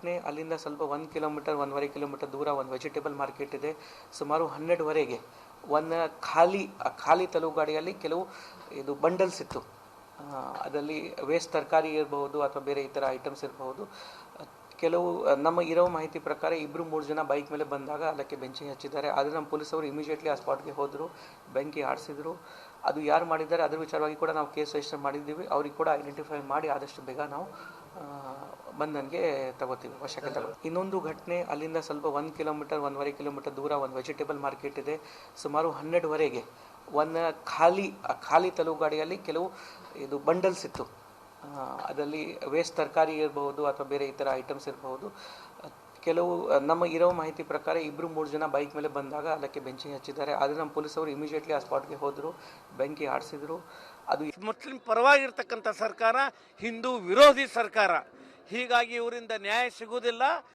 ಘಟನೆ ಅಲ್ಲಿಂದ ಸ್ವಲ್ಪ 1 ಕಿಲೋಮೀಟರ್ 1.5 ಕಿಲೋಮೀಟರ್ ದೂರ ಒಂದು ವೆಜಿಟೇಬಲ್ ಮಾರ್ಕೆಟ್ ಇದೆ. ಸುಮಾರು 12ವರೆಗೆ ಒಂದು ಖಾಲಿ ತಲುವು ಗಾಡಿಯಲ್ಲಿ ಕೆಲವು ಇದು ಬಂಡಲ್ಸ್ ಇತ್ತು. ಅದರಲ್ಲಿ ವೇಸ್ಟ್ ತರಕಾರಿ ಇರಬಹುದು ಅಥವಾ ಬೇರೆ ಇತರ ಐಟಮ್ಸ್ ಇರಬಹುದು. ಕೆಲವು ನಮ್ಮ ಇರೋ ಮಾಹಿತಿ ಪ್ರಕಾರ 2-3 ಜನ ಬೈಕ್ ಮೇಲೆ ಬಂದಾಗ ಅದಕ್ಕೆ ಬೆಂಕಿ ಹಚ್ಚಿದ್ದಾರೆ. ಆದರೆ ನಮ್ಮ ಪೊಲೀಸವರು ಇಮಿಡಿಯೇಟ್ಲಿ ಆ ಸ್ಪಾಟ್ಗೆ ಹೋದರು, ಬೆಂಕಿ ಆರಿಸಿದ್ರು. ಅದು ಯಾರು ಮಾಡಿದ್ದಾರೆ ಅದರ ವಿಚಾರವಾಗಿ ಕೂಡ ನಾವು ಕೇಸ್ ರಿಜಿಸ್ಟರ್ ಮಾಡಿದ್ದೀವಿ. ಅವ್ರಿಗೆ ಕೂಡ ಐಡೆಂಟಿಫೈ ಮಾಡಿ ಆದಷ್ಟು ಬೇಗ ನಾವು ಬಂಧನ್ಗೆ ತಗೋತೀವಿ, ವಶಕ್ಕೆ ತಗೋತೀವಿ. ಇನ್ನೊಂದು ಘಟನೆ ಅಲ್ಲಿಂದ ಸ್ವಲ್ಪ 1 ಕಿಲೋಮೀಟರ್ 1.5 ಕಿಲೋಮೀಟರ್ ದೂರ ಒಂದು ವೆಜಿಟೇಬಲ್ ಮಾರ್ಕೆಟ್ ಇದೆ. ಸುಮಾರು 12ವರೆಗೆ ಒಂದು ಖಾಲಿ ತಲುವು ಗಾಡಿಯಲ್ಲಿ ಕೆಲವು ಇದು ಬಂಡಲ್ಸ್ ಇತ್ತು. ಅದರಲ್ಲಿ ವೇಸ್ಟ್ ತರಕಾರಿ ಇರಬಹುದು ಅಥವಾ ಬೇರೆ ಇತರ ಐಟಮ್ಸ್ ಇರಬಹುದು. ಕೆಲವು ನಮ್ಮ ಇರೋ ಮಾಹಿತಿ ಪ್ರಕಾರ 2-3 ಜನ ಬೈಕ್ ಮೇಲೆ ಬಂದಾಗ ಅದಕ್ಕೆ ಬೆಂಕಿ ಹಚ್ಚಿದ್ದಾರೆ. ಆದರೆ ನಮ್ಮ ಪೊಲೀಸವರು ಇಮಿಡಿಯೇಟ್ಲಿ ಆ ಸ್ಪಾಟ್ಗೆ ಹೋದರು, ಬೆಂಕಿ ಆರಿಸಿದ್ರು. ಅದು ಮುಸ್ಲಿಂ ಪರವಾಗಿರ್ತಕ್ಕಂಥ ಸರ್ಕಾರ, ಹಿಂದೂ ವಿರೋಧಿ ಸರ್ಕಾರ. ಹೀಗಾಗಿ ಇವರಿಂದ ನ್ಯಾಯ ಸಿಗುವುದಿಲ್ಲ.